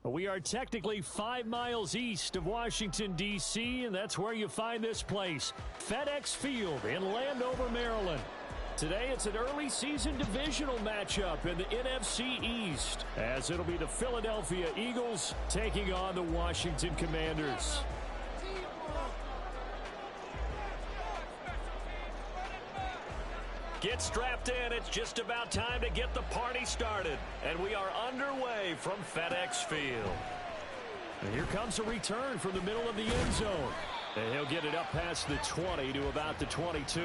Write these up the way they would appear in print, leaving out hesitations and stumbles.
We are technically 5 miles east of Washington, D.C., and that's where you find this place, FedEx Field in Landover, Maryland. Today, it's an early season divisional matchup in the NFC East, as it'll be the Philadelphia Eagles taking on the Washington Commanders. Get strapped in. It's just about time to get the party started. And we are underway from FedEx Field. And here comes a return from the middle of the end zone. And he'll get it up past the 20 to about the 22.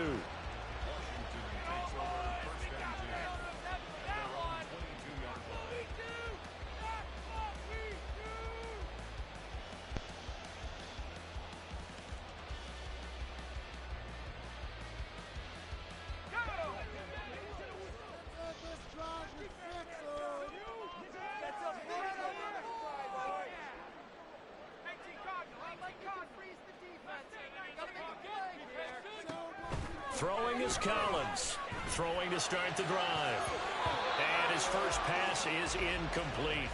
Throwing is Collins. Throwing to start the drive. And his first pass is incomplete.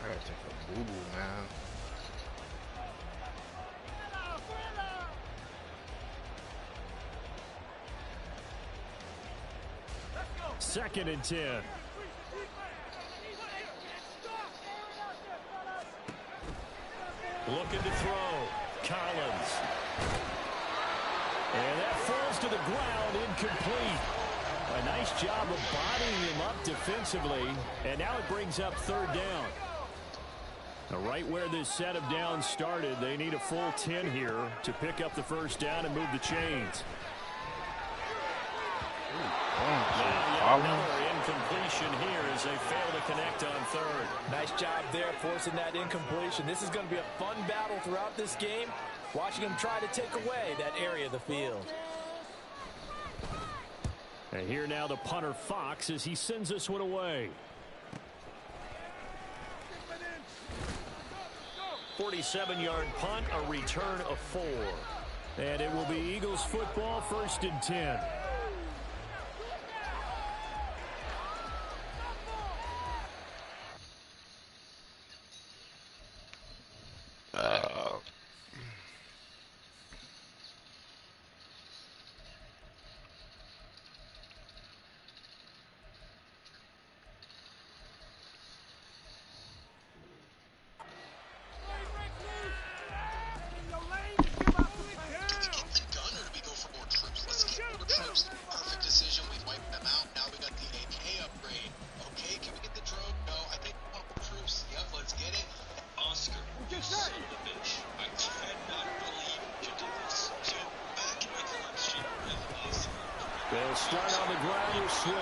I gotta take a boo-boo, man. Second and 10. Looking to throw. Collins. And that falls to the ground, incomplete. A nice job of bodying him up defensively. And now it brings up third down. Now, right where this set of downs started, they need a full 10 here to pick up the first down and move the chains. Another incompletion here as they fail to connect on third. Nice job there forcing that incompletion. This is going to be a fun battle throughout this game. Watching him try to take away that area of the field. And here now the punter Fox as he sends this one away. 47-yard punt, a return of 4. And it will be Eagles football, first and 10. They'll start on the ground with Swift.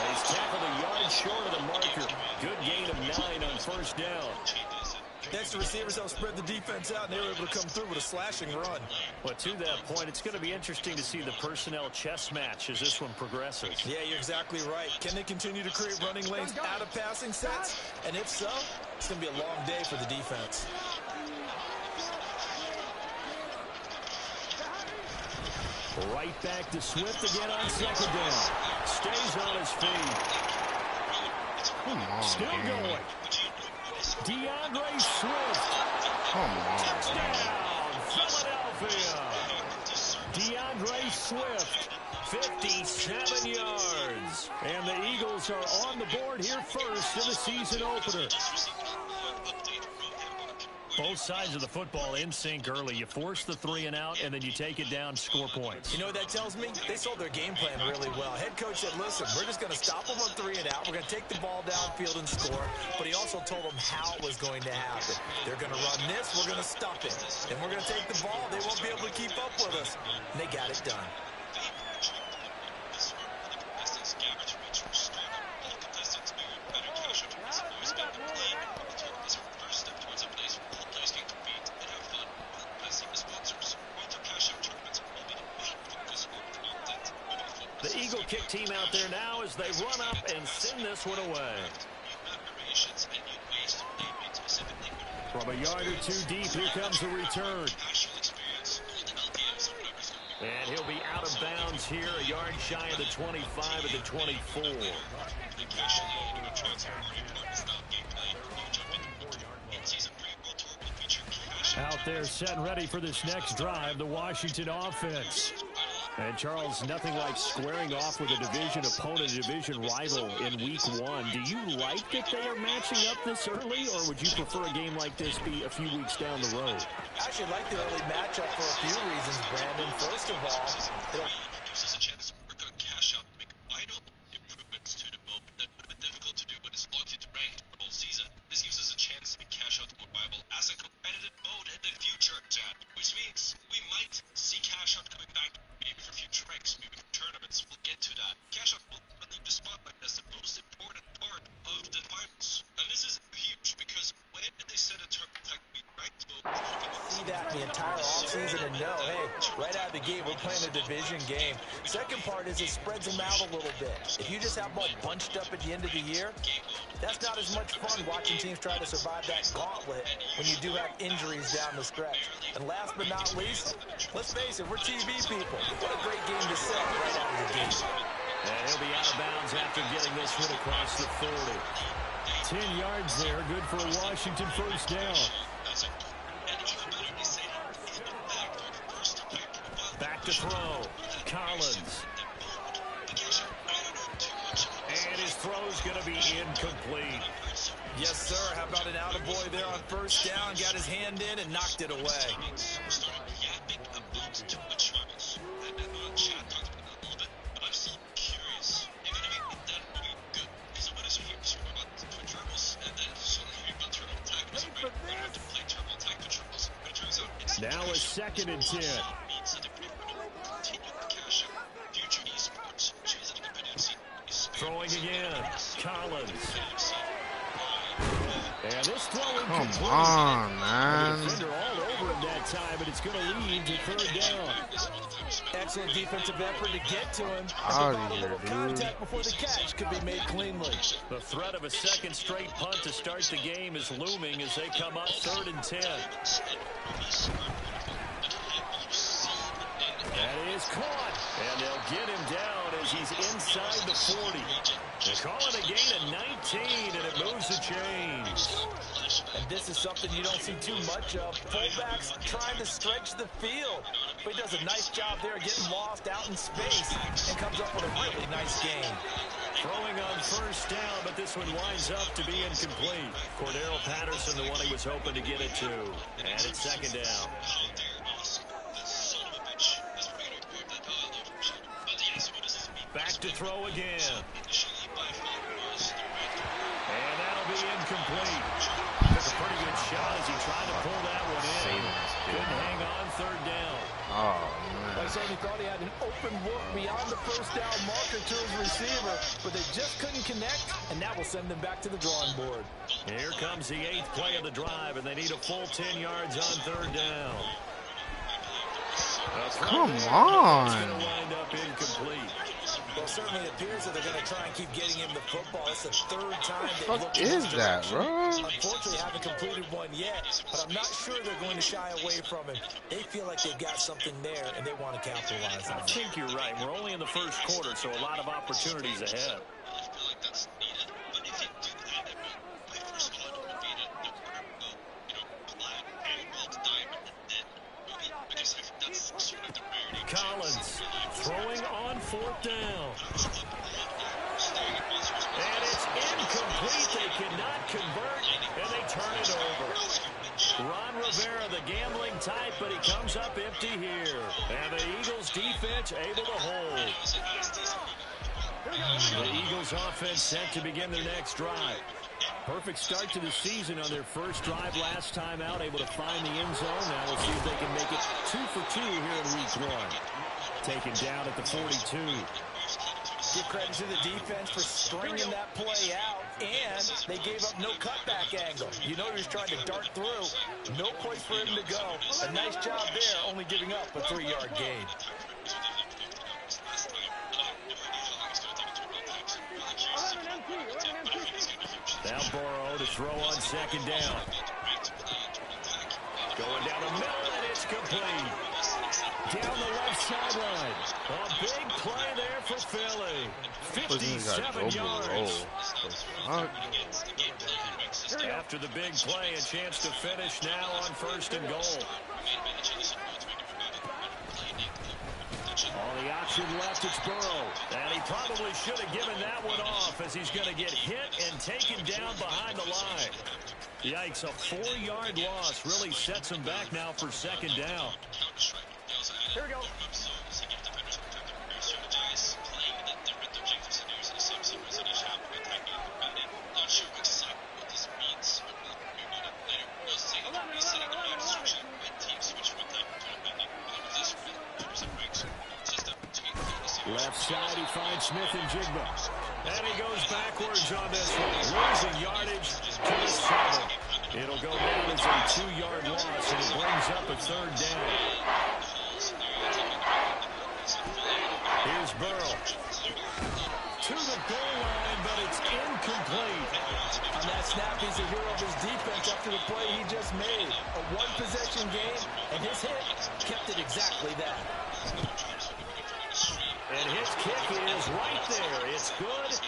He's tackled a yard short of the marker. Good gain of 9 on first down. Next, the receivers help spread the defense out, and they were able to come through with a slashing run. Well, to that point, it's going to be interesting to see the personnel chess match as this one progresses. Yeah, you're exactly right. Can they continue to create running lanes out of passing sets? And if so, it's going to be a long day for the defense. Right back to Swift again on second down. Stays on his feet. Still going. DeAndre Swift. Touchdown, Philadelphia. DeAndre Swift, 57 yards. And the Eagles are on the board here first in the season opener. Both sides of the football in sync early. You force the 3 and out, and then you take it down, score points. You know what that tells me? They sold their game plan really well. Head coach said, listen, we're just going to stop them on 3 and out. We're going to take the ball downfield and score. But he also told them how it was going to happen. They're going to run this. We're going to stop it. And we're going to take the ball. They won't be able to keep up with us. And they got it done. The Eagle kick team out there now as they run up and send this one away. From a yard or 2 deep, here comes the return. And he'll be out of bounds here, a yard shy of the 25 at the 24. Out there set and ready for this next drive, the Washington offense. And, Charles, nothing like squaring off with a division opponent, a division rival in week 1. Do you like that they are matching up this early, or would you prefer a game like this be a few weeks down the road? I actually like the early matchup for a few reasons, Brandon. First of all, it'll gives us a chance to work on cash out, make vital improvements to the mode that would have been difficult to do when it's locked into ranked for the whole season. This gives us a chance to make cash out more viable as a competitive mode in the future, Chad, which means we might see cash out coming back. Maybe for future ranks, maybe for tournaments, we'll get to that. Cash out will leave the spotlight as the most important part of the finals. And this is huge because when they set a tournament like we ranked mode, see that the entire offseason and know, hey, right out of the gate, we're playing a division game. Second part is it spreads them out a little bit. If you just have them all bunched up at the end of the year, that's not as much fun watching teams try to survive that gauntlet when you do have injuries down the stretch. And last but not least, let's face it, we're TV people. What a great game to sell right out of the gate. And he'll be out of bounds after getting this one across the 40. 10 yards there, good for a Washington first down. Back to throw, Collins. And his throw's going to be incomplete. Yes, sir. How about an attaboy there on first down? Got his hand in and knocked it away. Now a 2nd and 10. Throwing again, Collins. And this throwing Come on, man. Defender all over him that time, but it's going to lead to 3rd down. Excellent defensive effort to get to him. Out of here, dude. Contact before the catch could be made cleanly. The threat of a 2nd straight punt to start the game is looming as they come up 3rd and 10. That is caught, and they'll get him down as he's inside the 40. They call it a gain of 19, and it moves the chains. And this is something you don't see too much of. Fullbacks trying to stretch the field. But he does a nice job there getting lost out in space and comes up with a really nice game. Throwing on first down, but this one winds up to be incomplete. Cordero Patterson, the one he was hoping to get it to. And it's 2nd down. Back to throw again. And that'll be incomplete. Took a pretty good shot as he tried to pull that one in. Couldn't hang on 3rd down. Oh, man. I certainly thought he had an open look beyond the first down marker to his receiver, but they just couldn't connect, and that will send them back to the drawing board. Here comes the 8th play of the drive, and they need a full 10 yards on 3rd down. Come on. It's going to wind up incomplete. Well, certainly it appears that they're going to try and keep getting him the football. It's the 3rd time they've What looked in is this that, direction. bro? Unfortunately, haven't completed one yet, but I'm not sure they're going to shy away from him. They feel like they've got something there, and they want to capitalize on I it. think you're right. We're only in the first quarter, so a lot of opportunities ahead. Collins throwing on 4th down. And it's incomplete. They cannot convert, and they turn it over. Ron Rivera, the gambling type, but he comes up empty here. And the Eagles defense able to hold. The Eagles offense set to begin their next drive. Perfect start to the season on their first drive last time out, able to find the end zone. Now we'll see if they can make it 2 for 2 here in week 1. Taken down at the 42. Give credit to the defense for stringing that play out, and they gave up no cutback angle. You know he was trying to dart through. No place for him to go. A nice job there, only giving up a 3-yard gain. Now Burrow to throw on second down. Going down the middle, and it's complete. Down the left sideline. A big play there for Philly. 57 yards. After the big play, a chance to finish now on 1st and goal. On the option left, it's Burrow. And he probably should have given that one off, as he's going to get hit and taken down behind the line. Yikes, a 4-yard loss really sets him back now for second down. Here we go. Left side, he finds Smith and Jigba. And he goes backwards on this one. Losing yardage to the 7. It'll go down as a 2-yard loss, and it brings up a 3rd down. Here's Burrow. To the goal line, but it's incomplete. On that snap, he's a hero of his defense after the play he just made. A one-possession game, and his hit kept it exactly that. And his kick is right there. It's good.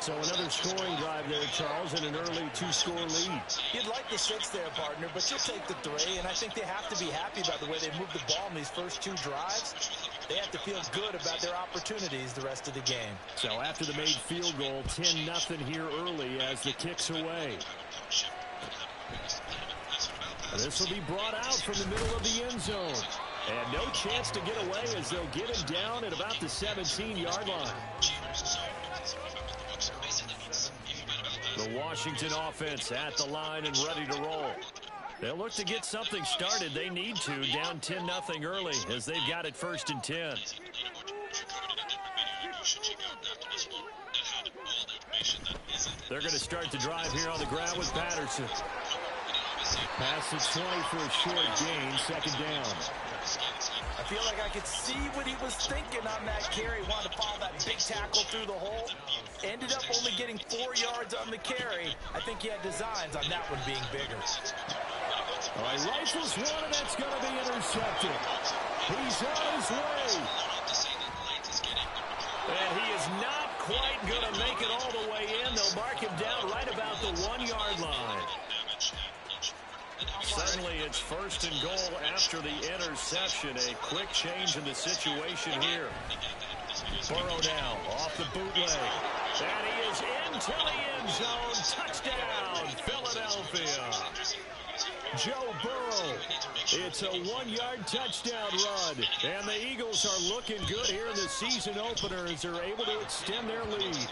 So another scoring drive there, Charles, and an early 2-score lead. You'd like the 6 there, partner, but you'll take the 3, and I think they have to be happy about the way they moved the ball in these first 2 drives. They have to feel good about their opportunities the rest of the game. So after the made field goal, 10-0 here early as the kick's away. This will be brought out from the middle of the end zone. And no chance to get away as they'll get him down at about the 17-yard line. The Washington offense at the line and ready to roll. They'll look to get something started. They need to, down 10-0 early as they've got it 1st and 10. They're going to start the drive here on the ground with Patterson. Pass the 20 for a short gain, 2nd down. I feel like I could see what he was thinking on that carry. Wanted to follow that big tackle through the hole. Ended up only getting 4 yards on the carry. I think he had designs on that one being bigger. All right, rifles one, and that's going to be intercepted. He's on his way. And he is not quite going to make it all the way in. They'll mark him down right about the 1-yard line. Suddenly it's 1st and goal after the interception. A quick change in the situation here. Burrow now off the bootleg. And he is into the end zone. Touchdown, Philadelphia. Joe Burrow. It's a 1-yard touchdown run. And the Eagles are looking good here in the season opener as they're able to extend their lead.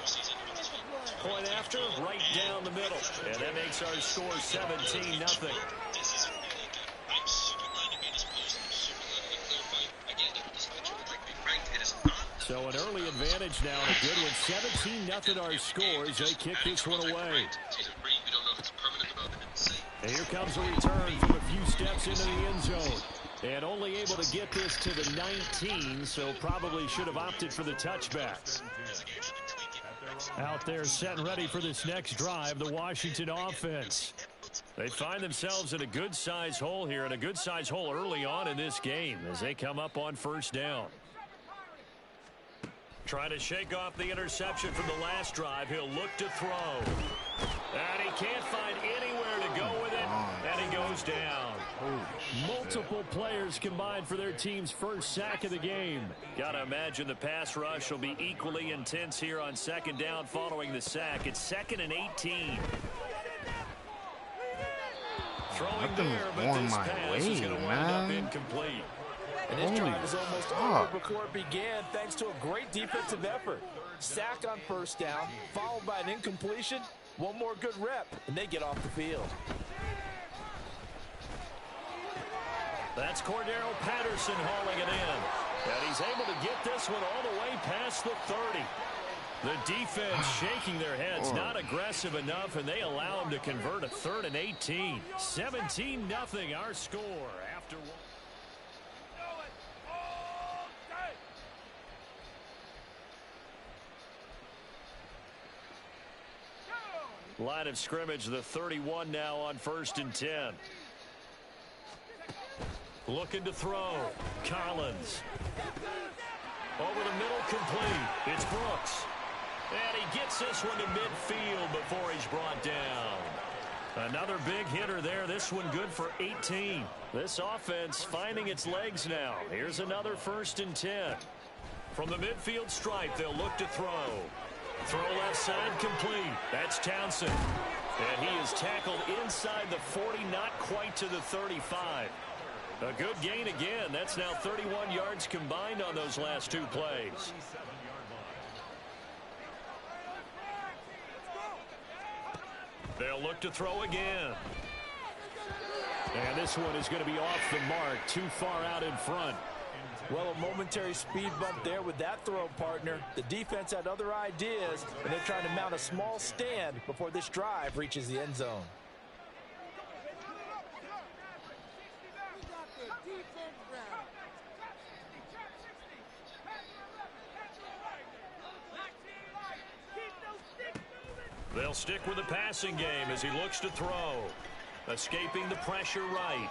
Point after, right down the middle. And that makes our score 17-0. So an early advantage now and a good one. 17-0 our scores. They kick this one away. And here comes a return from a few steps into the end zone. And only able to get this to the 19, so probably should have opted for the touchback. Out there set and ready for this next drive, the Washington offense. They find themselves in a good-sized hole here, and a good-sized hole early on in this game as they come up on 1st down. Trying to shake off the interception from the last drive. He'll look to throw. And he can't find anywhere to go with it, and he goes down. Multiple players combined for their team's first sack of the game. Gotta imagine the pass rush will be equally intense here on 2nd down following the sack. It's 2nd and 18. Throwing Nothing's there, but going this my pass is way, going to wind up man. incomplete. And this Holy drive is almost fuck. over before it began, thanks to a great defensive effort. Sack on first down, followed by an incompletion. One more good rep, and they get off the field. That's Cordero Patterson hauling it in. And he's able to get this one all the way past the 30. The defense shaking their heads, not aggressive enough, and they allow him to convert a 3rd and 18. 17-0 our score after one. Line of scrimmage, the 31 now on 1st and 10. Looking to throw. Collins. Over the middle, complete. It's Brooks. And he gets this one to midfield before he's brought down. Another big hitter there. This one good for 18. This offense finding its legs now. Here's another 1st and 10. From the midfield stripe, they'll look to throw. Throw left side, complete. That's Townsend. And he is tackled inside the 40, not quite to the 35. A good gain again. That's now 31 yards combined on those last 2 plays. They'll look to throw again. And this one is going to be off the mark, too far out in front. Well, a momentary speed bump there with that throw, partner. The defense had other ideas, and they're trying to mount a small stand before this drive reaches the end zone. They'll stick with the passing game as he looks to throw. Escaping the pressure right.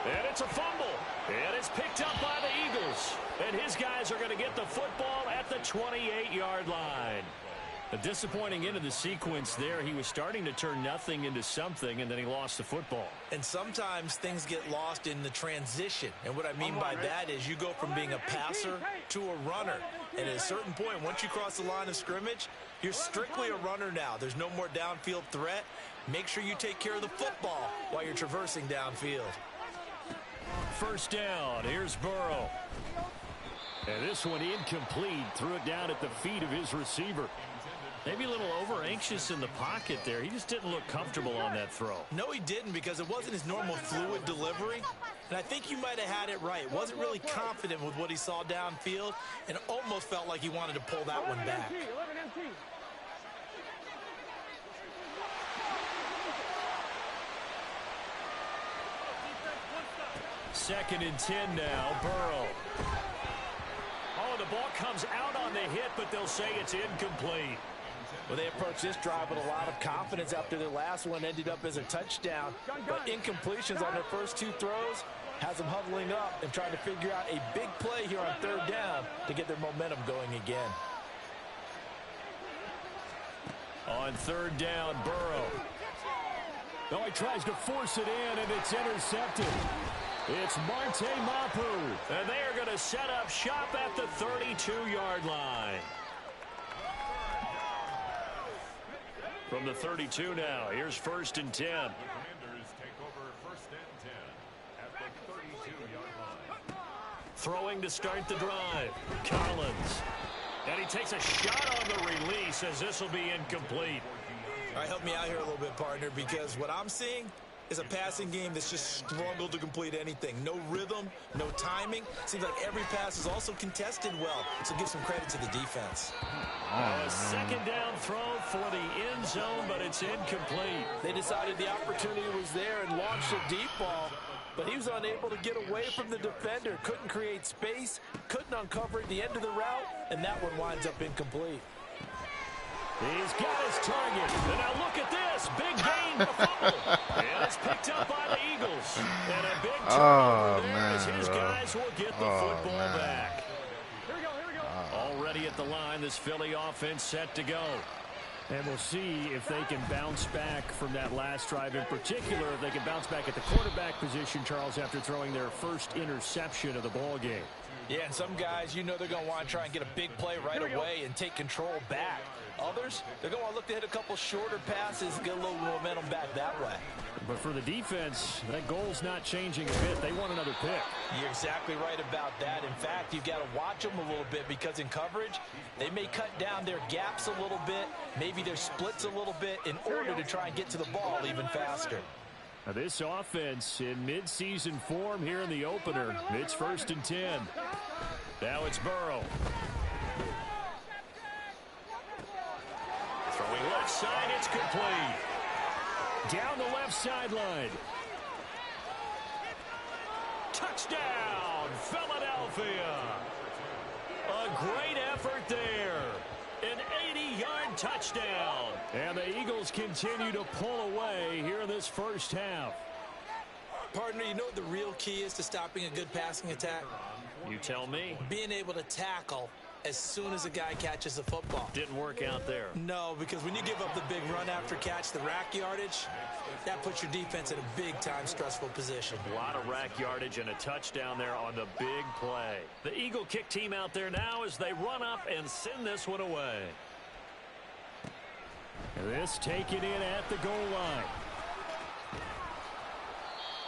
And it's a fumble. And it's picked up by the Eagles. And his guys are going to get the football at the 28-yard line. A disappointing end of the sequence there. He was starting to turn nothing into something, and then he lost the football. And sometimes things get lost in the transition. And what I mean by that is you go from being a passer to a runner. And at a certain point, once you cross the line of scrimmage, you're strictly a runner now. There's no more downfield threat. Make sure you take care of the football while you're traversing downfield. 1st down. Here's Burrow. And this one incomplete. Threw it down at the feet of his receiver. Maybe a little over-anxious in the pocket there. He just didn't look comfortable on that throw. No, he didn't, because it wasn't his normal fluid delivery. And I think you might have had it right. Wasn't really confident with what he saw downfield, and almost felt like he wanted to pull that one back. Second and 10 now. Burrow. Oh, the ball comes out on the hit, but they'll say it's incomplete. Well, they approached this drive with a lot of confidence after their last one ended up as a touchdown. But incompletions on their first 2 throws has them huddling up and trying to figure out a big play here on 3rd down to get their momentum going again. On 3rd down, Burrow. No, he tries to force it in, and it's intercepted. It's Marte Mapu, and they are going to set up shop at the 32-yard line. From the 32 now, here's 1st and 10. Commanders take over 1st and 10 at the 32-yard line. Throwing to start the drive. Collins. And he takes a shot on the release as this will be incomplete. All right, help me out here a little bit, partner, because what I'm seeing is a passing game that's just struggled to complete anything. No rhythm, no timing. Seems like every pass is also contested well, so give some credit to the defense. A 2nd down throw for the end zone, but it's incomplete. They decided the opportunity was there and launched a deep ball, but he was unable to get away from the defender. Couldn't create space, couldn't uncover at the end of the route, and that one winds up incomplete. He's got his target. And now look at this. Big gain, the fumble. And it's picked up by the Eagles. And a big turnover there as his guys will get the football back. Here we go. Already at the line, this Philly offense set to go. And we'll see if they can bounce back from that last drive. In particular, if they can bounce back at the quarterback position, Charles, after throwing their first interception of the ball game. Yeah, and some guys, you know they're going to want to try and get a big play right away and take control back. Others, they're going to look to hit a couple shorter passes, get a little momentum back that way. But for the defense, that goal's not changing a bit. They want another pick. You're exactly right about that. In fact, you've got to watch them a little bit because in coverage, they may cut down their gaps a little bit, maybe their splits a little bit in order to try and get to the ball even faster. Now this offense in midseason form here in the opener. It's 1st and 10. Now it's Burrow. Throwing left side, it's complete. Down the left sideline. Touchdown, Philadelphia. A great effort there. An 80-yard touchdown. And the Eagles continue to pull away here in this first half. Partner, you know what the real key is to stopping a good passing attack? You tell me. Being able to tackle as soon as a guy catches the football. Didn't work out there. No, because when you give up the big run after catch, the rack yardage, that puts your defense in a big-time stressful position. A lot of rack yardage and a touchdown there on the big play. The Eagle kick team out there now as they run up and send this one away. This taken in at the goal line.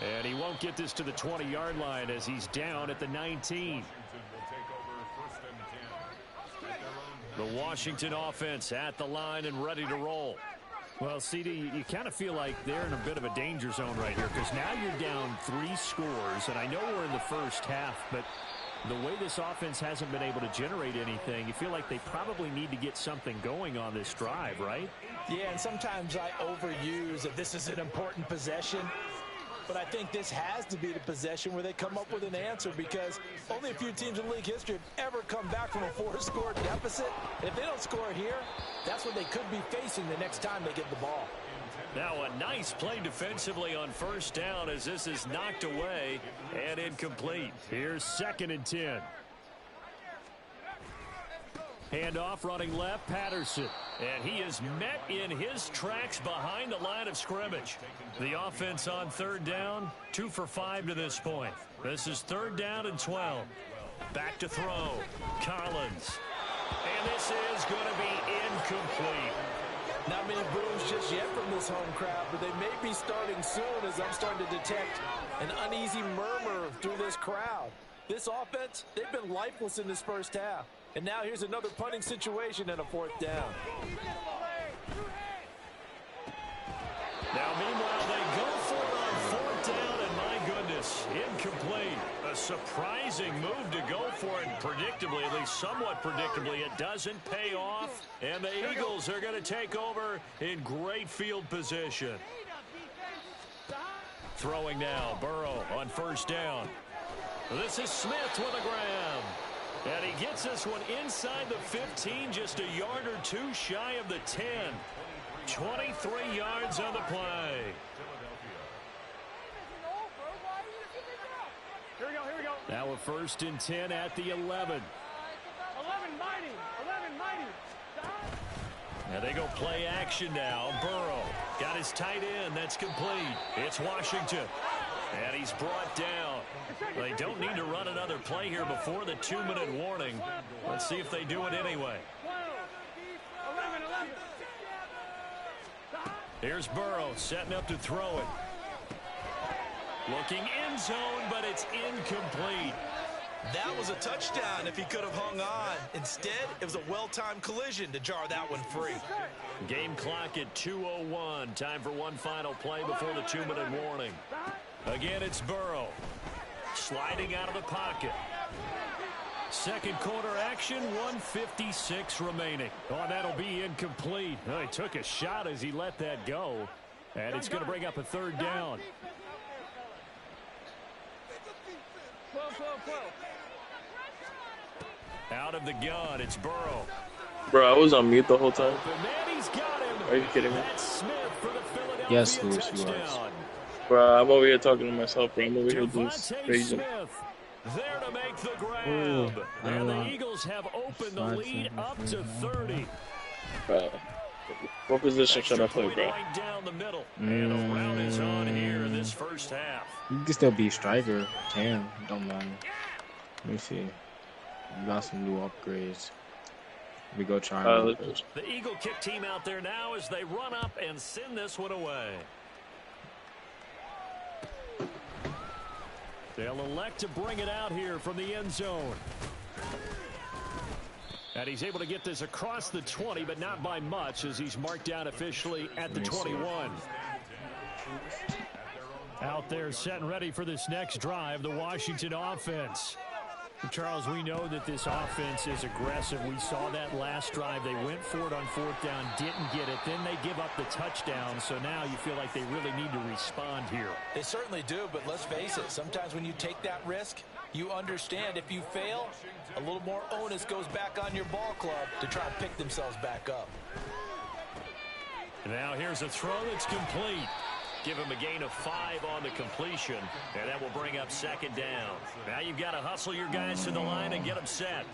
And he won't get this to the 20-yard line as he's down at the 19. The Washington offense at the line and ready to roll. Well, CD, you kind of feel like they're in a bit of a danger zone right here because now you're down 3 scores, and I know we're in the first half, but the way this offense hasn't been able to generate anything, you feel like they probably need to get something going on this drive, right? Yeah, and sometimes I overuse that this is an important possession. But I think this has to be the possession where they come up with an answer because only a few teams in league history have ever come back from a 4-score deficit. And if they don't score here, that's what they could be facing the next time they get the ball. Now a nice play defensively on first down as this is knocked away and incomplete. Here's 2nd and 10. Handoff running left, Patterson. And he is met in his tracks behind the line of scrimmage. The offense on 3rd down, 2 for 5 to this point. This is 3rd down and 12. Back to throw. Collins. And this is going to be incomplete. Not many boos just yet from this home crowd, but they may be starting soon as I'm starting to detect an uneasy murmur through this crowd. This offense, they've been lifeless in this first half. And now here's another punting situation and a 4th down. Now, meanwhile, they go for it on 4th down, and my goodness, incomplete. A surprising move to go for it, predictably, at least somewhat predictably. It doesn't pay off, and the Eagles are going to take over in great field position. Throwing now, Burrow on 1st down. This is Smith with a grab. And he gets this one inside the 15, just a yard or 2 shy of the 10. 23 yards on the play. Here we go. Now a 1st and 10 at the 11. 11 mighty. Now they go play action now. Burrow got his tight end. That's complete. It's Washington. And he's brought down. They don't need to run another play here before the 2-minute warning. Let's see if they do it anyway. 11. Here's Burrow setting up to throw it. Looking end zone, but it's incomplete. That was a touchdown if he could have hung on. Instead, it was a well-timed collision to jar that one free. Game clock at 2:01. Time for one final play before the 2-minute warning. Again, it's Burrow. Sliding out of the pocket. Second quarter action, 1:56 remaining. Oh, that'll be incomplete. Oh, he took a shot as he let that go. And it's going to bring up a 3rd down. Out of the gun, it's Burrow. Bro, I was on mute the whole time. And he's got him. Are you kidding me? That's Smith for the Philadelphia Yes, Louis, you are. touchdown. Bro, I'm over here talking to myself, bro. I'm over here just Devontae crazy. Smith there to make the grab. Ooh, And the Eagles have opened the lead up to 30. What position should I play, Point bro? right down the middle. And a round is on here in this first half. You can still be striker. Can. Don't mind. Let me see. You got some new upgrades. We go try. The Eagle kick team out there now as they run up and send this one away. They'll elect to bring it out here from the end zone. And he's able to get this across the 20, but not by much as he's marked down officially at the 21. Out there set and ready for this next drive, the Washington offense. Charles, we know that this offense is aggressive. We saw that last drive. They went for it on 4th down, didn't get it. Then they give up the touchdown. So now you feel like they really need to respond here. They certainly do, but let's face it. Sometimes when you take that risk, you understand if you fail, a little more onus goes back on your ball club to try and pick themselves back up. Now here's a throw that's complete. Give him a gain of 5 on the completion, and that will bring up 2nd down. Now you've got to hustle your guys to the line and get them set.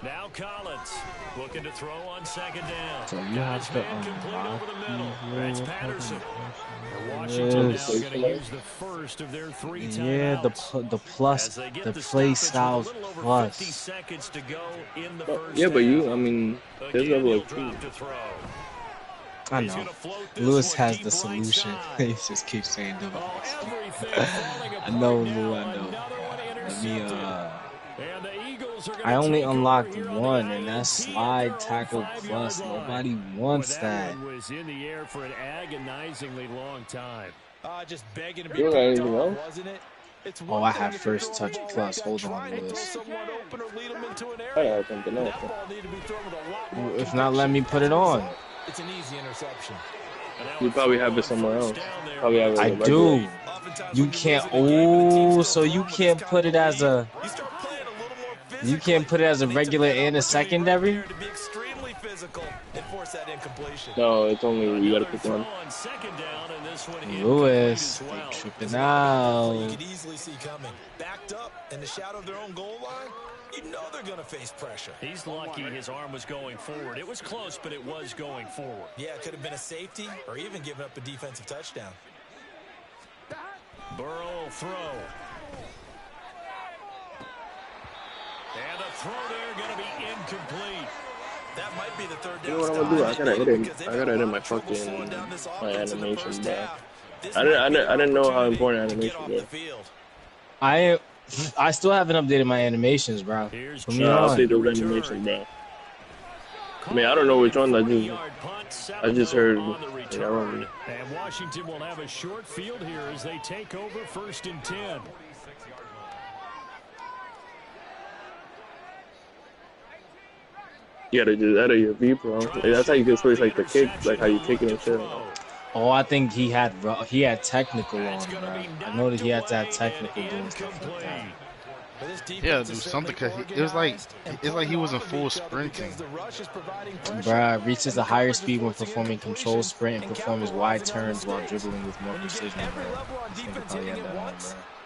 Now Collins looking to throw on 2nd down. So you have to complete over the middle. That's Patterson. And Washington now going to use the first of their 3 timeouts. Yeah, the plus, the play styles plus. 50 seconds to go in the first yeah, but half. I mean, there's level of two. I know. Lewis has the solution. He just keeps saying double. I know, Lou. I know. Let me, I only unlocked one, and that's slide tackle plus. Nobody wants that. Was in the air for an agonizingly long time. Just begging to be picked off, wasn't it? Oh, I have first touch plus. Hold on, Lewis. If not, let me put it on. It's an easy interception. You probably have it somewhere else. Probably have it I do. You can't. Oh, so you can't put it as a. You can't put it as a regular and a secondary. No, it's only you gotta pick one. Lewis, they tripping out. You could easily see coming. Backed up in the shadow of their own goal line. You know they're going to face pressure. He's lucky his arm was going forward. It was close, but it was going forward. Yeah, it could have been a safety or even given up a defensive touchdown. Burrow will throw. And the throw there going to be incomplete. That might be the 3rd down. You know what I'm gonna do? I gotta edit my fucking my animation, bro. I didn't know how important animation was. I still haven't updated my animations, bro. I'll update those animations, bro. I mean, I don't know which one I just heard. And Washington will have a short field here as they take over 1st and 10. You gotta do that at your V, bro. That's how you can switch like the kick, like how you kick it and shit. Oh, I think he had technical on, bro. I know that he had to have technical doing stuff like that. Yeah, do something because it's like he was in full sprinting. Bruh, reaches a higher speed when performing controlled sprint and performs wide turns while dribbling with more precision, bro.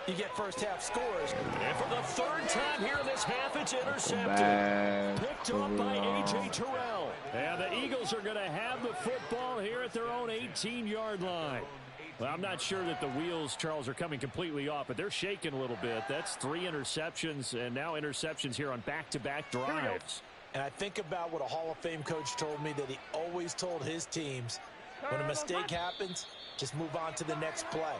You get first half scores. And for the 3rd time here in this half, it's intercepted. Picked up by A.J. Terrell. And the Eagles are going to have the football here at their own 18-yard line. Well, I'm not sure that the wheels, Charles, are coming completely off, but they're shaking a little bit. That's 3 interceptions, and now interceptions here on back-to-back drives. And I think about what a Hall of Fame coach told me that he always told his teams, when a mistake happens, just move on to the next play.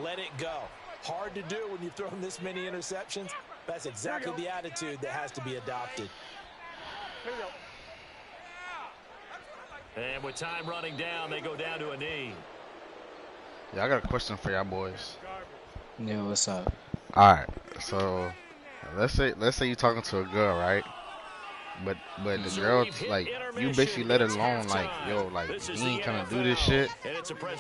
Let it go. Hard to do when you've thrown this many interceptions. That's exactly the attitude that has to be adopted. Here we go. And with time running down, they go down to a knee. Yeah, I got a question for y'all boys. Yeah, what's up? All right, so let's say you're talking to a girl, right? But the girl, like, you basically let her alone, like, yo, like, you ain't gonna do this shit,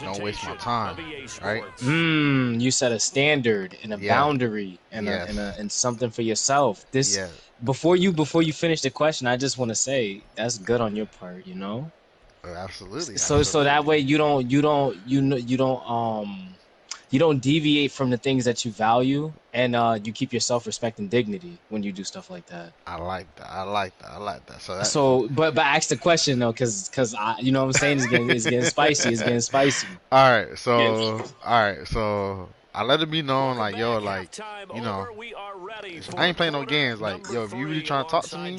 don't waste my time, right? You set a standard and a boundary and and something for yourself. Before you finish the question, I just want to say that's good on your part, you know. Absolutely. So that way you don't deviate from the things that you value, and you keep your self-respect and dignity when you do stuff like that. I like that. But ask the question though, because I, you know what I'm saying, it's getting spicy. It's getting spicy. All right, so I let it be known, like, yo, like, you know, I ain't playing no games. Like, yo, if you really trying to talk to me,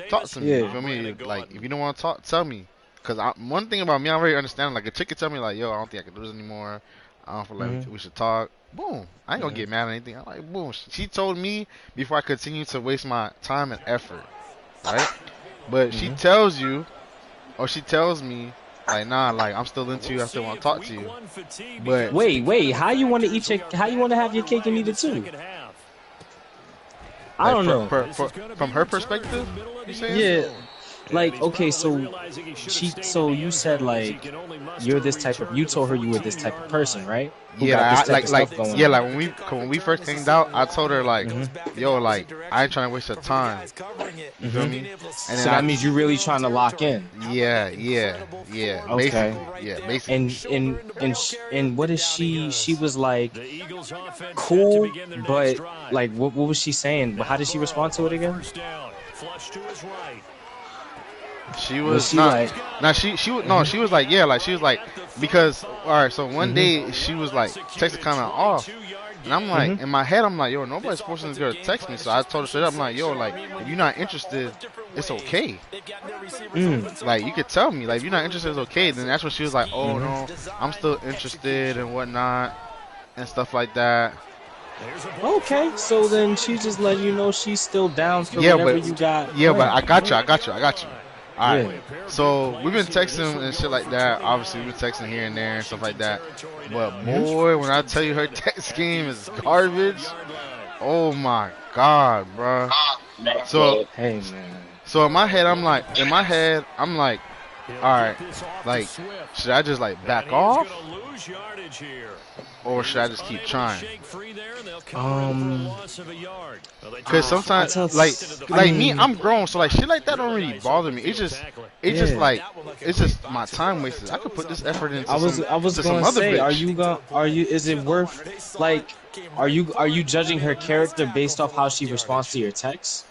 talk to me. Yeah. You feel me? Like, if you don't want to talk, tell me. Cause one thing about me, I'm very understanding. Like, a chick could tell me, like, yo, I don't think I can do this anymore. I don't feel like we should talk. Boom. I ain't gonna get mad at anything. I'm like, boom. She told me before I continue to waste my time and effort, right? But she tells you, or she tells me, like, nah, like, I'm still into you. I still want to talk to you. But wait, how you want to eat your? How you want to have your cake and eat it too? I don't know. From her perspective, you saying? Yeah. Like, okay, so you said, like, you're this type of, you told her you were this type of person, right? Yeah, like when we first hanged out, I told her, like, yo, like, I ain't trying to waste your time. You feel me? And so that means you're really trying to lock in. Yeah. Okay. Basically. And what is she? She was like, cool, but like, what was she saying? How did she respond to it again? She was not. She was like, yeah, like, she was like, because, all right, so one day she was like texting kind of off, and I'm like, in my head, I'm like, yo, nobody's forcing this girl to text me. So I told her straight up, I'm like, yo, like, if you're not interested, it's okay. Like, you could tell me, like, if you're not interested, it's okay. Then that's when she was like, oh no, I'm still interested and whatnot and stuff like that. Okay, so then she just letting you know she's still down for whatever you got. Yeah, but I got you. All right, so we've been texting and shit like that. Obviously, we've been texting here and there and stuff like that. But boy, when I tell you her text game is garbage, oh my god, bro. So hey man. So in my head, I'm like, all right, like, should I just like back off, or should I just keep trying? Cause sometimes, like me, I'm grown, so like shit like that don't really bother me. It's just like, it's just my time wasted. I could put this effort into I was gonna say, bitch. Is it worth, like, are you judging her character based off how she responds to your texts?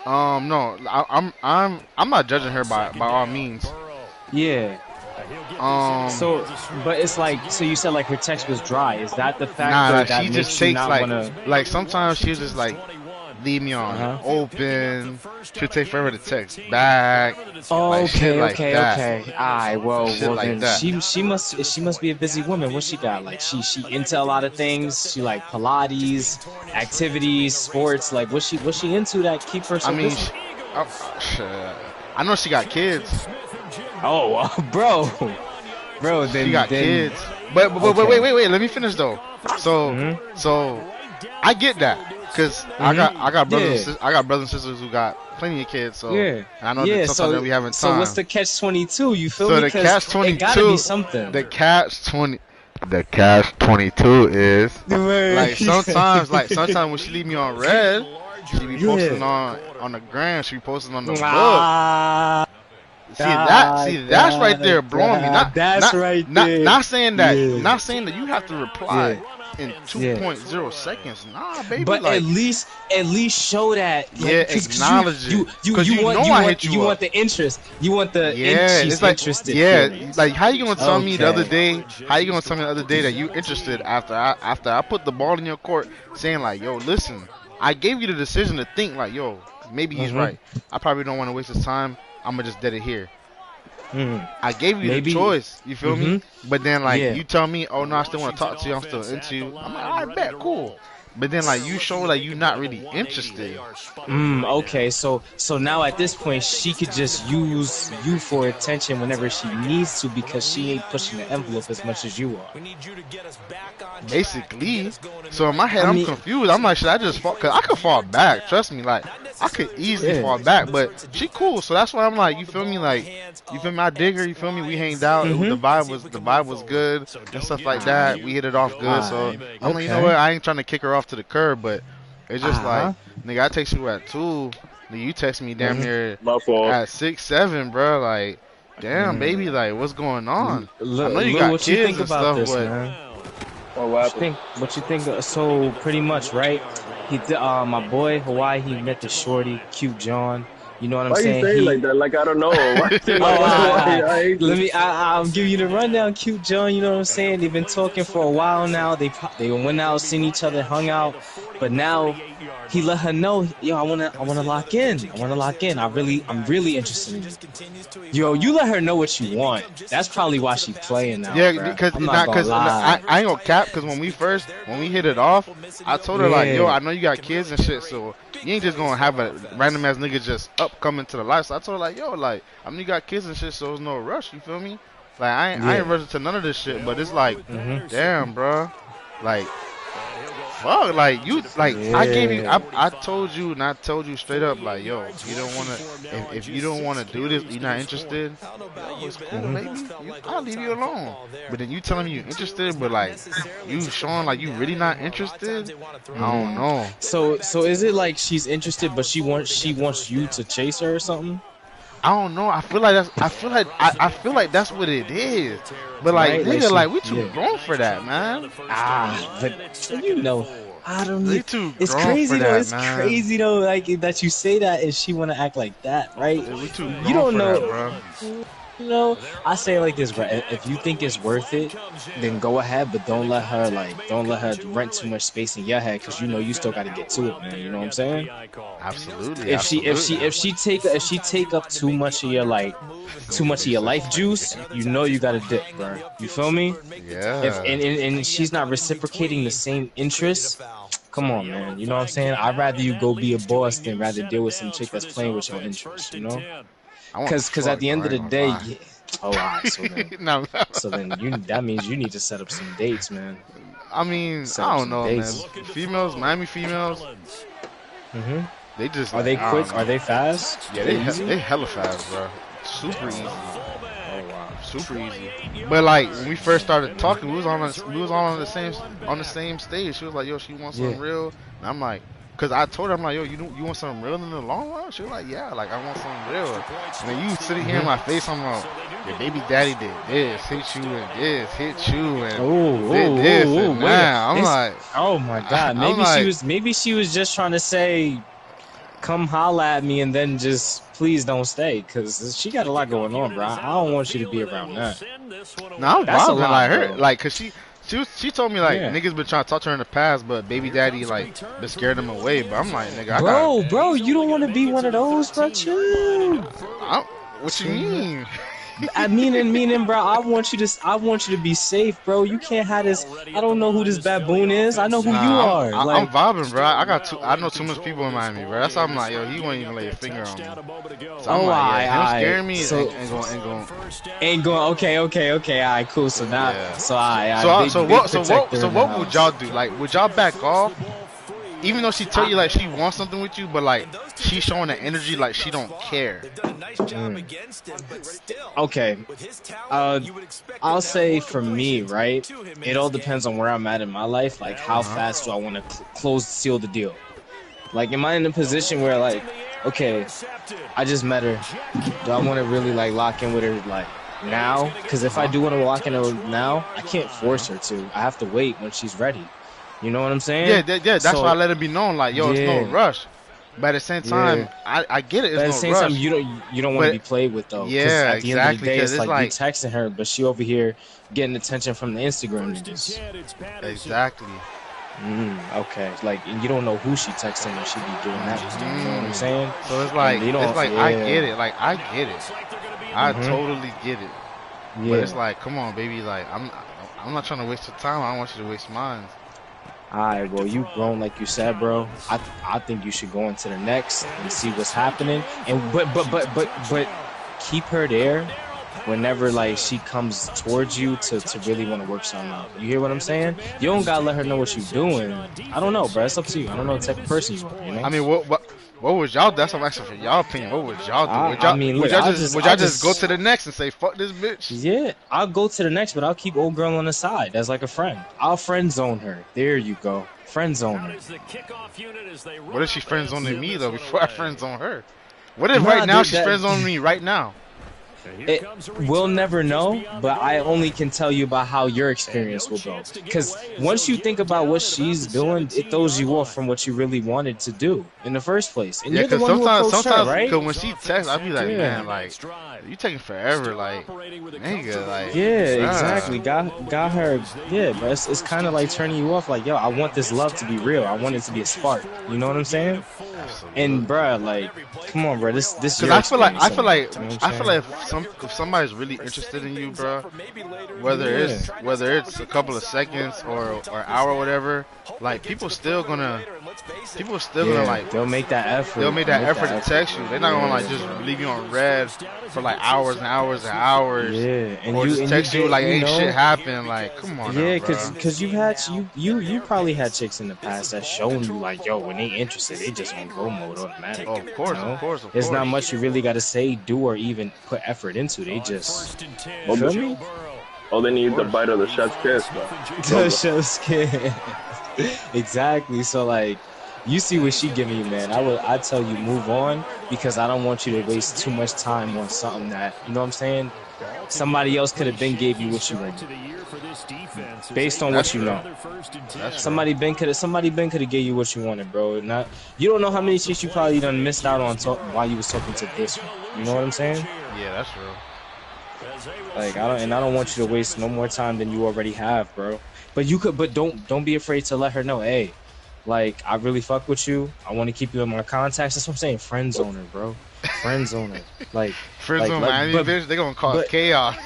No, I'm not judging her by all means. Yeah. So, but it's like, so you said like her text was dry. Is that the factor that she makes just you takes not wanna... like sometimes she'll just like leave me on open. She'll take forever to text back. Oh, like, okay. Alright, well like then she must be a busy woman. What she got? Like she into a lot of things. She like Pilates, activities, sports. Like what's she into that keep her so busy? I know she got kids. Oh, bro, then she got kids. But wait. Let me finish though. So I get that, cause I got brothers. I got brothers and sisters who got plenty of kids. So I know that sometimes they'll be having time. So what's the catch-22? You feel me? So the catch-22. It gotta be something. The catch-22 is like sometimes when she leave me on red, she be posting on the gram. She be posting on the book. See that's right there blowing me. Not saying that. Yeah. Not saying that you have to reply in 2.0 seconds. Nah, baby. But like, at least show that. Like, acknowledge it. You want the interest. You want the she's like, interested. Like how you gonna tell me the other day? How you gonna tell me the other day that you interested after I put the ball in your court, saying like, yo, listen, I gave you the decision to think like, yo, maybe he's right. I probably don't want to waste his time. I'm gonna just dead it here. I gave you the choice. You feel me? But then like you tell me, oh no, I still want to talk to you. I'm still into you. I'm like, all right, bet, cool. But then like you show like you're not really interested. Okay, so now at this point she could just use you for attention whenever she needs to because she ain't pushing the envelope as much as you are. Basically. So in my head I'm confused. I'm like, should I just fall? Cause I could fall back. Trust me, like I could easily fall back. But she cool, so that's why I'm like, you feel me? Like, you feel me? I dig her. You feel me? We hanged out. The vibe was good and stuff like that. We hit it off good. So I'm like, you know what? I ain't trying to kick her off to the curb, but it's just like, nigga, I text you at 2, nigga, you text me damn near at 6, 7, bro. Like, damn, baby, like, what's going on? I know you got kids and stuff, but what you think? So pretty much, right? My boy Hawaii, he met the shorty, cute John. You know what I'm Why saying? you say like that? Like I don't know. I'll give you the rundown, cute John. You know what I'm saying? They've been talking for a while now. They went out, seen each other, hung out, but now he let her know, yo, I wanna lock in. I'm really interested in you. Yo, you let her know what you want. That's probably why she playing now. Yeah, Bro. because I'm not gonna lie. I ain't gonna cap. Because when we hit it off, I told her like, yo, I know you got kids and shit, so you ain't just gonna have a random ass nigga just up coming to the life. So I told her like, yo, like I know you got kids and shit, so there's no rush. You feel me? Like I ain't rushing to none of this shit. But it's like, damn, bro, like. Fuck, like you, like I gave you, I told you, and I told you straight up, like, yo, if you don't wanna, if you don't wanna do this, you're not interested. Yo, it's cool, baby. I'll leave you alone. But then you telling me you're interested, but like you showing like you really not interested. I don't know. So is it like she's interested, but she wants you to chase her or something? I don't know. I feel like that's what it is. But like, right? Nigga, like we too grown for that, man. But you know, I don't know. It's crazy though. It's man. crazy though, like that you say that and she wanna act like that, right? We too grown you don't for know, that, bro. You know, I say it like this, right? If you think it's worth it, then go ahead, but don't let her rent too much space in your head, because you know you still got to get to it, man. You know what I'm saying? Absolutely. If she take up too much of your life juice, you know you got to dip, bro. You feel me? Yeah. And she's not reciprocating the same interests. Come on, man. You know what I'm saying? I'd rather you go be a boss than rather deal with some chick that's playing with your interests. You know? Because at the end of the day, so then that means you need to set up some dates, man. I mean, I don't know, man. Females, Miami females, they just are they quick? Are they fast? Yeah, they hella fast, bro. Super easy. Oh wow, super easy. But like when we first started talking, we was all on the same stage. She was like, yo, she wants something real, and I'm like. Cause I told her, I'm like, yo, you want something real in the long run? She was like, yeah, like I want something real. And then you sitting here in my face, I'm like, your baby daddy did this, hit you and this, hit you and did this and now. I'm like, oh my god, maybe she was just trying to say, come holla at me and then just please don't stay, cause she got a lot going on, bro. I don't want you to be around that. No, I'm bothering like her, like, cause she told me like niggas been trying to talk to her in the past, but baby daddy like been scared them away. But I'm like, nigga, bro, you don't want to be one of those, bro. Chill. What you mean? Meaning, bro. I want you to be safe, bro. You can't have this. I don't know who this baboon is. I know who you are. I'm vibing, bro. I know too much people in Miami, bro. That's why I'm like, yo, he won't even lay a finger on me. So I'm like, him scaring me ain't going. Okay. All right, cool. So now, so what would y'all do? Like, would y'all back off? Even though she tell you like she wants something with you, but like she's showing the energy like she don't care. Okay. I'll say for me, right? It all depends on where I'm at in my life. Like how fast do I want to seal the deal? Like, am I in a position where like, okay, I just met her. Do I want to really like lock in with her like now? Because if I do want to lock in her now, I can't force her to. I have to wait when she's ready. You know what I'm saying? Yeah. That's why I let it be known, like, yo, it's no rush. But at the same time, I get it. It's no rush. But at the same time, you don't want to be played with though. Yeah, at the end of the day, it's like you texting her, but she over here getting attention from the Instagram niggas. Exactly. Okay. Like, and you don't know who she texting when she be doing that. You know what I'm saying? So it's like, I get it. Like, I get it. I totally get it. Yeah. But it's like, come on, baby. Like, I'm not trying to waste your time. I don't want you to waste mine. Alright, well, you grown like you said, bro. I think you should go into the next and see what's happening. And but keep her there whenever like she comes towards you to really want to work something out. You hear what I'm saying? You don't gotta let her know what you're doing. I don't know, bro. It's up to you. I don't know the type of person you are. You know? I mean, what would y'all? That's what I'm asking for y'all opinion. What would y'all do? Would y'all just go to the next and say fuck this bitch? Yeah, I'll go to the next, but I'll keep old girl on the side as like a friend. I'll friend zone her. There you go, friend zone her. What if she friend zoning me though before I friend zone her? What if right now she's friend zoning me right now? we'll never know, but I only can tell you about how your experience will go. Because once you think about what she's doing, it throws you off from what you really wanted to do in the first place. And Yeah, you're the because one who approached her, right? Because when she texts, I be like, man, like, you taking forever, like, nigga, like. Yeah, exactly. Got her. Yeah, but it's kind of like turning you off. Like, yo, I want this love to be real. I want it to be a spark. You know what I'm saying? Absolutely. And bruh, like, come on, bruh. This. Because I feel like if somebody's really interested in you, bro, whether it's a couple of seconds or hour or whatever, like people still gonna like they'll make that effort. They'll make that effort to text you. They're not gonna like just leave you on red for like hours and hours and hours. Yeah, and or just text you like ain't shit happen. Like, come on. Yeah, because you probably had chicks in the past that shown you like, yo, when they interested, they just on go mode automatic. Oh, of course. There's not much you really gotta say, do, or even put effort into. They just feel me. All they need is the bite of the chef's kiss, bro. The chef's kiss. Exactly. So like, you see what she giving you, man. I tell you, move on, because I don't want you to waste too much time on something that, you know what I'm saying, somebody else could have been gave you what you want, based on what you know. Somebody been could have gave you what you wanted, bro. Not, you don't know how many chicks you probably done missed out on while you was talking to this one. You know what I'm saying? Yeah, that's real. Like, I don't want you to waste no more time than you already have, bro. But don't be afraid to let her know, hey, like, I really fuck with you. I want to keep you in my contacts. That's what I'm saying. Friend zoner, bro. Friend zoner. Like, friend zone, bitch. They gonna call it chaos.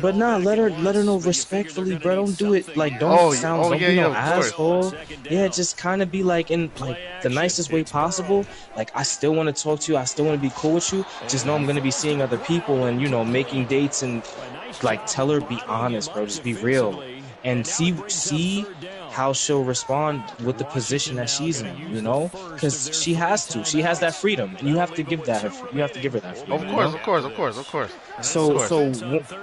But nah, let her know respectfully, bro. Don't do it like don't be no asshole. Yeah, just kind of be like in like the nicest way possible. Like, I still want to talk to you. I still want to be cool with you. Just know I'm gonna be seeing other people and, you know, making dates, and like, tell her, be honest, bro. Just be real and see how she'll respond with the position that she's in, you know, because she has that freedom, and you have to give her that freedom. Of course. So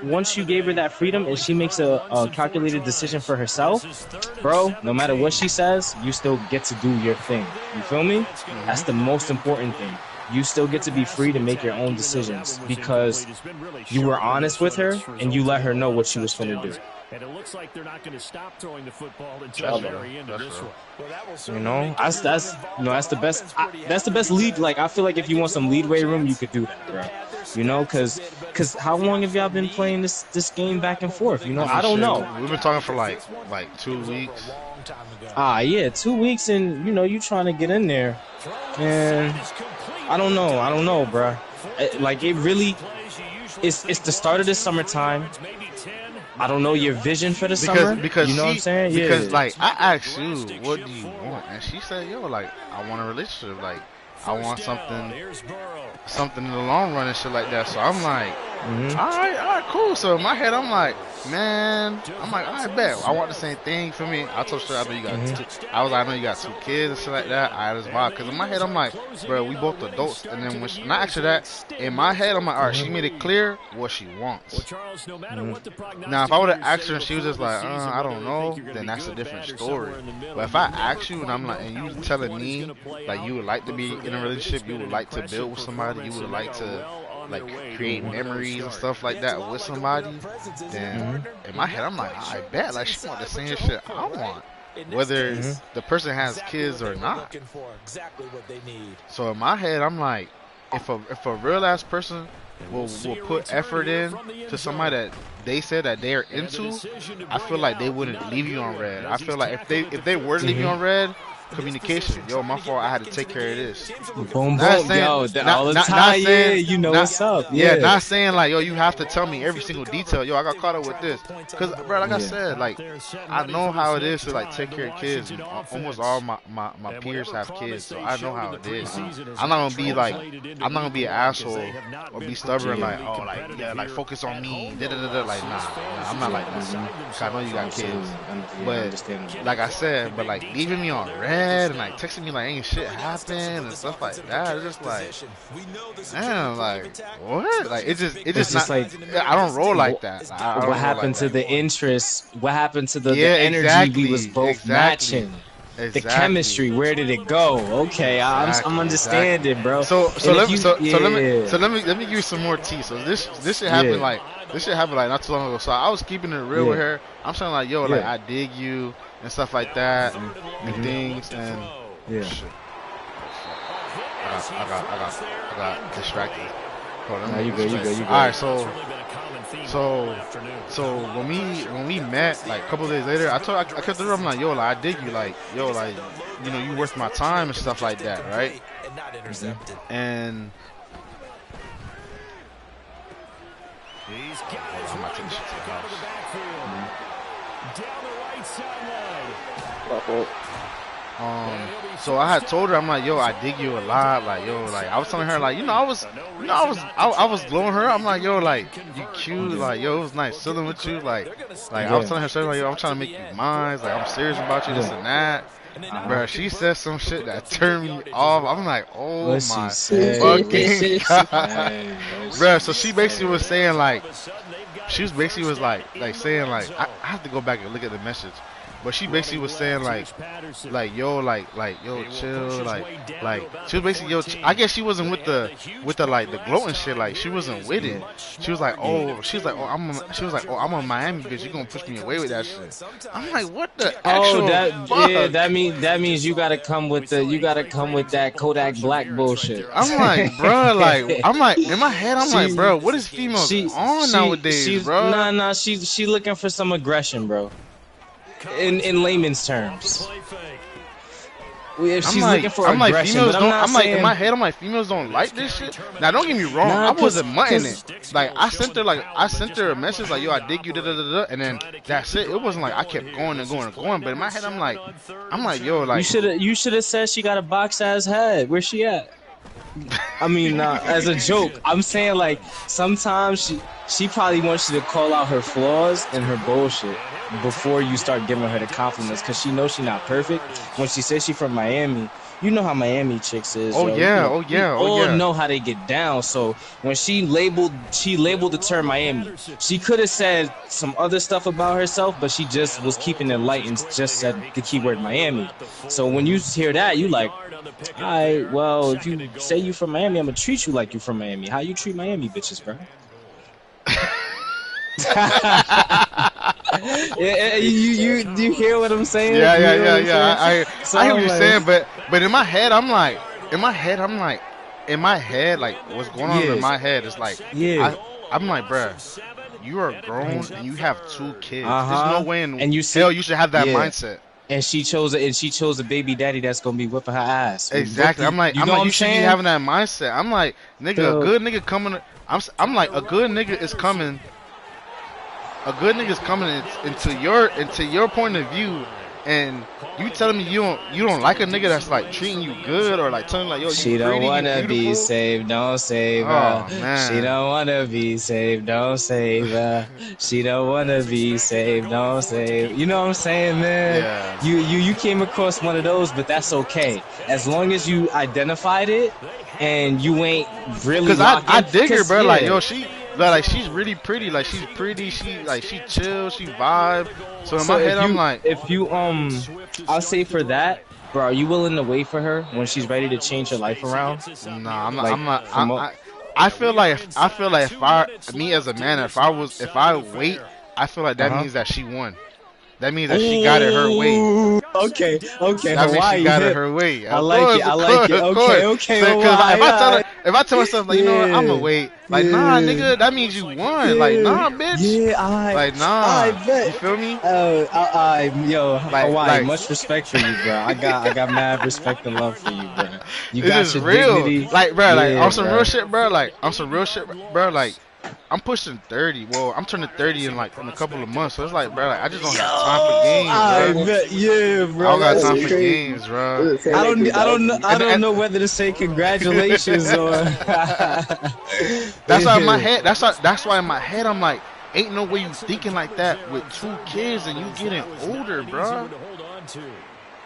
once you gave her that freedom and she makes a calculated decision for herself, bro, no matter what she says, you still get to do your thing. You feel me? That's the most important thing. You still get to be free to make your own decisions, because you were honest with her and you let her know what she was going to do. And it looks like they're not going to stop throwing the football until the very end of this one. You know, that's the best. That's the best lead. Like, I feel like if you want some leadway room, you could do that, bro. You know, because how long have y'all been playing this game back and forth? You know, I don't know. We've been talking for like 2 weeks. Yeah, 2 weeks, and you know, you trying to get in there, and I don't know, bro. Like, it really, it's the start of the summertime. I don't know your vision for the summer. Because you know what I'm saying? Because like, I asked you, what do you want? And she said, yo, like, I want a relationship. Like, I want something in the long run and shit like that. So I'm like, all right, cool. So in my head, I'm like, man, all right, bet. I want the same thing for me. I told her, I know you got I know you got 2 kids and shit like that. I just vibe. Because in my head, I'm like, bro, we both adults. And then when I asked her that, in my head, I'm like, all right, she made it clear what she wants. Now, if I would have asked her and she was just like, I don't know, then that's a different story. But if I ask you and I'm like, and you telling me, like, you would like to be in a relationship, you would like to build with somebody, you would like to, like, create memories and stuff like that with somebody, then in my head, I'm like, I bet, like, she want the same shit I want, whether the person has kids or not. So in my head, I'm like, if a real ass person will put effort in to somebody that they said that they are into, I feel like they wouldn't leave you on red. I feel like if they were to leave you on red, communication. Yo, my fault. I had to take care of this. Boom, saying, yo, all the time. Yeah, you know what's up. Yeah, not saying like, yo, you have to tell me every single detail. Yo, I got caught up with this. Because, bro, like I said, like, I know how it is to, like, take care of kids. Almost all my peers have kids, so I know how it is. I'm not gonna be an asshole or be stubborn, like, oh, like, yeah, like, focus on me. Like, nah, I'm not like that. I know you got kids. But, like I said, but, like, leaving me on red and like texting me like ain't shit happened and stuff like that. It's just like, damn, like, what? Like, it's just not like, I don't roll like that. What happened to the interest? What happened to the energy we was both matching? The chemistry, where did it go? Okay, I'm understanding, bro. So let me give you some more tea. So this shit happened like not too long ago. So I was keeping it real with her. I'm saying like, yo, like I dig you and stuff like that and things and shit. I got distracted. Hold on, you good. All right, so when we met like a couple of days later, I kept her. I'm like, yo, like I dig you, like yo, like you know, you worth my time and stuff like that, right? And I'm not taking shit to the house. So I had told her, I'm like, yo, I dig you a lot, like, yo, like, I was telling her, like, I was blowing her. I'm like, yo, like, you cute, like, yo, it was nice chilling with you, like, I was telling her, like, yo, I'm trying to make you mine, like, I'm serious about you, this and that. Bro, she said some shit that turned me off. I'm like, oh my fucking god, bro. So she basically was saying like, saying like, I have to go back and look at the message. But she basically was saying like yo, yo, chill, like she was basically yo. I guess she wasn't with the like the gloating shit. Like she wasn't with it. She was like, oh, I'm a Miami bitch. You gonna push me away with that shit? I'm like, what the actual fuck? That means you gotta come with that Kodak Black bullshit. I'm like, bro, like I'm like in my head, I'm like, bro, what is females on nowadays, bro? Nah, she looking for some aggression, bro. In layman's terms, if she's looking for aggression, but I'm like in my head, I'm like, females don't like this shit. Now, don't get me wrong, I wasn't mutting it. Like I sent her a message like, yo, I dig you, and then that's it. It wasn't like I kept going and going and going. But in my head, I'm like, yo, like you should have said she got a box ass head. Where's she at? I mean, as a joke, I'm saying like sometimes she probably wants you to call out her flaws and her bullshit before you start giving her the compliments, because she knows she's not perfect. When she says she's from Miami, you know how Miami chicks is. Oh yeah. All know how they get down. So when she labeled the term Miami, she could have said some other stuff about herself, but she just was keeping it light and just said the keyword Miami. So when you hear that, you like, alright, well, if you say you from Miami, I'm gonna treat you like you from Miami. How you treat Miami bitches, bro? You hear what I'm saying? Yeah. I hear what you're saying, but in my head, like, what's going on in my head is like, I'm like, bruh, you are grown and you have 2 kids. There's no way in hell you should have that mindset. And she chose a baby daddy that's gonna be whipping her ass. Exactly. I'm like, you should be having that mindset. I'm like, nigga, a good nigga coming. I'm like, a good nigga is coming. A good nigga's coming into your point of view, and you telling me you don't like a nigga that's like treating you good or like telling like, yo, she don't wanna be saved, don't save her. Man. She don't wanna be saved, don't save her. She don't wanna be saved, don't save. You know what I'm saying, man? Yeah. You came across one of those, but that's okay as long as you identified it and you ain't really. Cause I dig her, bro. Like, yo, like she's really pretty, like she's pretty, she chill, she vibe. So in my head, I'm like, if you I'll say for that, bro, are you willing to wait for her when she's ready to change her life around? Nah, I'm not. I feel like if me as a man, if I wait, I feel like that means that she won. That means that she got it her way. Okay. That means she got it her way. I like it. Okay. So, if I tell myself, like, you know what, I'm gonna wait. Like, nah, nigga, that means you won. Like, nah, bitch. Like, nah. I bet. You feel me? Yo, Hawaii, much respect for you, bro. I got mad respect and love for you, bro. You got your dignity. Like, bro, like, on some real shit, bro. Like, Like, I'm pushing 30. Well, I'm turning 30 in a couple of months. So it's like, bro, like, I just don't have time for games, bro. Bro. I don't got time for games, bro. I don't know whether to say congratulations or. That's why in my head. That's why in my head I'm like, ain't no way you thinking like that with 2 kids and you getting older, bro.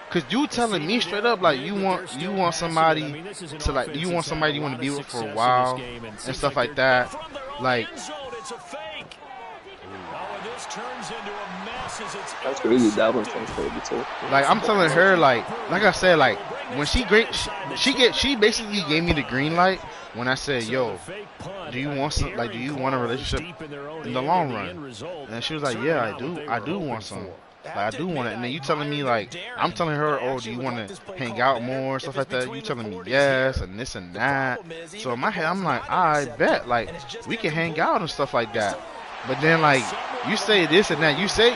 Cause you telling me straight up like you want somebody to like you want to be with for a while and stuff like that. Like, That's crazy. That one sounds crazy too. Like I'm telling her, like I said, like when she basically gave me the green light when I said, "Yo, do you want some? Like, do you want a relationship in the long run?" And she was like, "Yeah, I do want some. Like, I do want it." And then you telling me like, I'm telling her, "Oh, do you want to hang out more, stuff like that?" You telling me yes and this and that. So in my head, I'm like, I bet, like we can hang out and stuff like that. But then like you say this and that, you say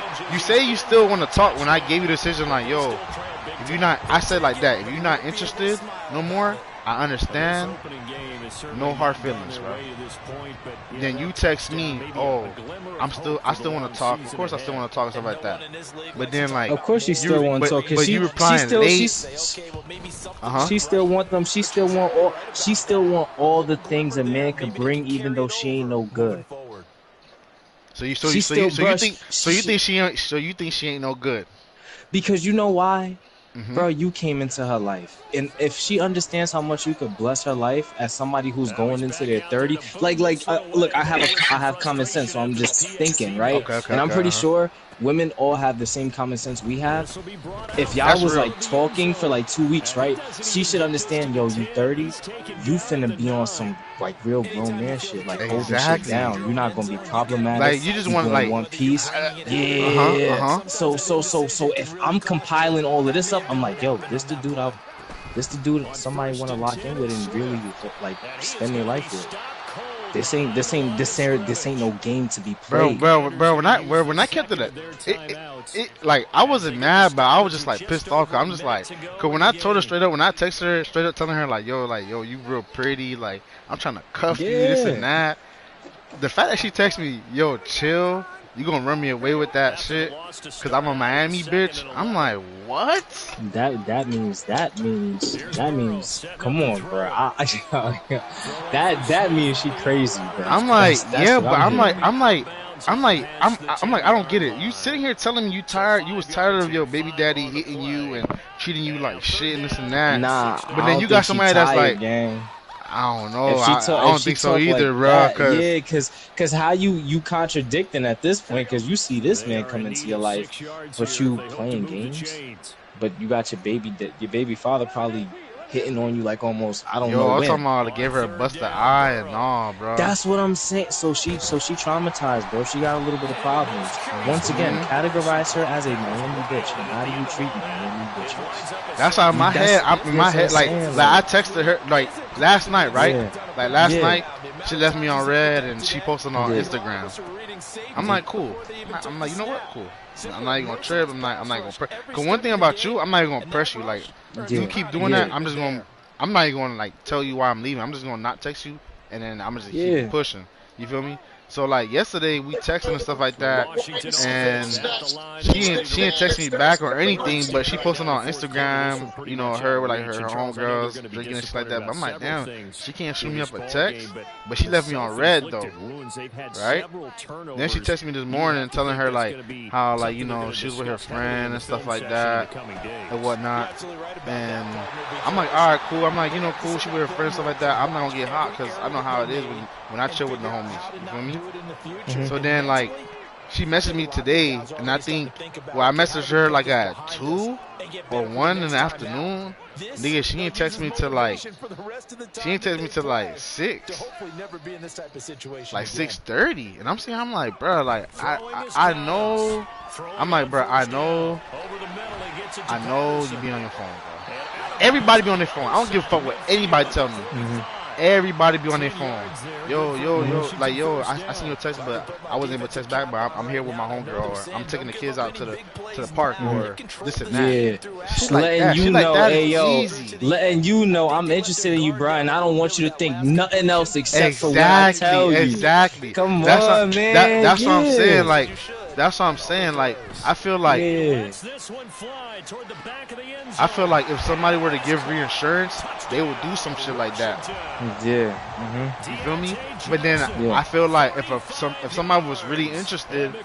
you still want to talk when I gave you the decision like, yo, if you're not, I said like that, if you're not interested no more, I understand, no hard feelings, bro. Then you text me, oh, I still want to talk. Of course I still want to talk and stuff like that. But then like, of course you still want to talk because you replying late. She still want them. She still want all the things a man can bring, even though she ain't no good. So you think she ain't no good? Because you know why? Bro, you came into her life, and if she understands how much you could bless her life as somebody who's going into their 30, look, I have common sense, so I'm just thinking, right? And I'm pretty sure women all have the same common sense we have. If y'all was like talking for like 2 weeks, right? She should understand, yo, you 30, you finna be on some like real grown man shit, like holding shit down. You're not gonna be problematic. Like you just want like one piece. Yeah. So if I'm compiling all of this up, I'm like, yo, this the dude somebody want to lock in with and really like spend their life with. This ain't no game to be played. Bro, when I kept it like I wasn't mad, but I was just like pissed off. Cause I'm just like, cause when I told her straight up, when I texted her straight up, telling her like, yo, you real pretty, like I'm trying to cuff you, this and that. The fact that she texted me, yo, chill, you gonna run me away with that shit, cause I'm a Miami bitch. I'm like, what? That means. Come on, bro. That means she crazy, bro. I'm like, yeah, but I'm like, I don't get it. You sitting here telling me you was tired of your baby daddy hitting you and treating you like shit and this and that. Nah, but then you got somebody that's like, gang. I don't know. I don't think so either, bro. Cause how you contradicting at this point? Cause you see this man come into your life, but you playing games. But you got your baby father probably hitting on you like almost I don't know when. I'm talking about to give her a busted eye and all, bro. That's what I'm saying. So she traumatized, bro. She got a little bit of problems. Once again, categorize her as a Miami bitch. And how do you treat Miami bitches? That's how my head. Like I texted her like last night, right? Yeah. Like last night, she left me on red and she posted on Instagram. I'm like, cool. I'm like, you know what? Cool. I'm not even gonna trip. I'm not gonna press. Cause one thing about you, I'm not even gonna press you. Like you keep doing that, I'm not even gonna like tell you why I'm leaving. I'm just gonna not text you, and then I'm just keep pushing. You feel me? So like yesterday we texted and stuff like that, and she didn't text me back or anything, but she posted on Instagram, you know, her with like her homegirls drinking and shit like that. But I'm like, damn, she can't shoot me up a text, but she left me on red though, right? Then she texted me this morning telling her like how like you know she was with her friend and stuff like that and whatnot, and I'm like, all right, cool. I'm like, you know, cool. She with her friend and stuff like that. I'm not gonna get hot because I know how it is when I chill with the homies. You feel me? So then like she messaged me today, and I think I messaged her like at 2 or 1 in the afternoon. Nigga, she ain't text me till like 6, like 6:30, and I'm like, bro, like I know, I'm like, bro, I know you be on your phone, bro. Everybody be on their phone. I don't give a fuck what anybody tell me. Everybody be on their phone. Yo, like I seen your text, but I wasn't able to text back. But I'm here with my homegirl, or I'm taking the kids out to the park, or this and that. Yeah, letting you know, hey yo, letting you know I'm interested in you, Brian. I don't want you to think nothing else except for what I tell you. Exactly. Come on, man. That's what I'm saying. Like. That's what I'm saying. Like, I feel like if somebody were to give reinsurance, they would do some shit like that. Yeah. You feel me? But then I feel like if somebody was really interested,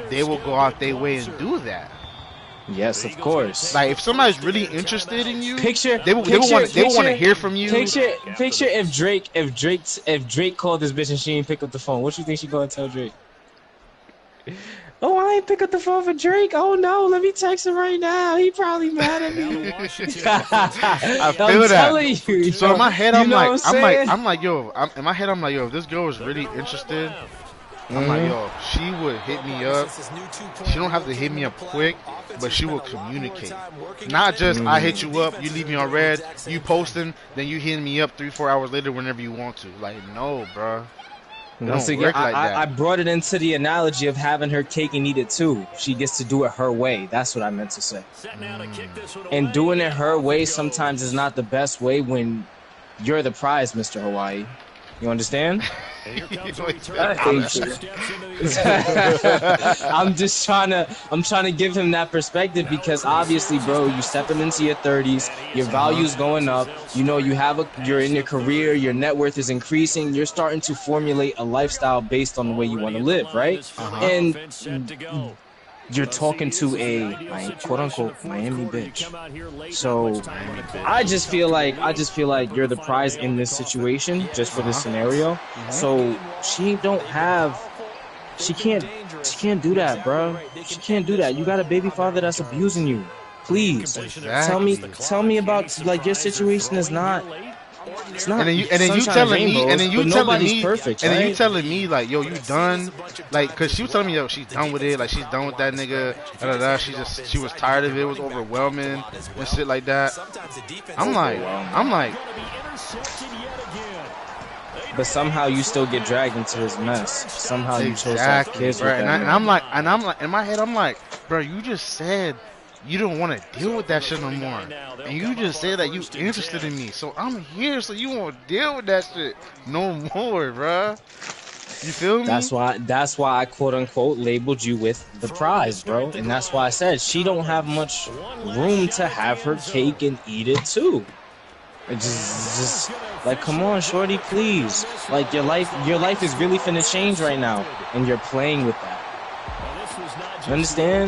they will go out their way and do that. Yes, of course. Like if somebody's really interested in you, they would want to hear from you. Picture if Drake called this bitch and she didn't pick up the phone. What you think she gonna tell Drake? Oh, I ain't pick up the phone for Drake. Oh no, let me text him right now. He probably mad at me. I feel I'm telling that. you. So in my head, You know what I'm like, yo. In my head, I'm like, yo. If this girl is really interested, I'm like, yo. She would hit me up. She don't have to hit me up quick, but she will communicate. Not just I hit you up, you leave me on red, you posting, then you hitting me up 3-4 hours later whenever you want to. Like, no, bro. Once again, I brought it into the analogy of having her cake and eat it too. She gets to do it her way. That's what I meant to say. And doing it her way sometimes is not the best way when you're the prize, Mr. Hawaii. You understand? I'm just trying to give him that perspective because obviously, bro, you stepping into your 30s, your value's going up. You know, you're in your career, your net worth is increasing. You're starting to formulate a lifestyle based on the way you want to live, right? And you're talking to a quote-unquote Miami bitch. So I just feel like you're the prize in this situation, just for this scenario. So she can't do that, bro. She can't do that. You got a baby father that's abusing you. Please tell me about like your situation is not. It's not. And then you telling me like, yo, you done? Like, cause she was telling me, yo, she's done with it. Like, she's done with that nigga. She was tired of it. It was overwhelming and shit like that. I'm like. But somehow you still get dragged into this mess. Somehow you chose to have kids with that. And I'm like, in my head, I'm like, bro, you just said you don't want to deal with that shit no more. And you just said that you interested in me. So I'm here so you won't deal with that shit no more, bruh. You feel me? That's why I quote unquote labeled you with the prize, bro. And that's why I said she don't have much room to have her cake and eat it too. It just like, come on, shorty, please. Like, your life is really finna change right now. And you're playing with that. You understand?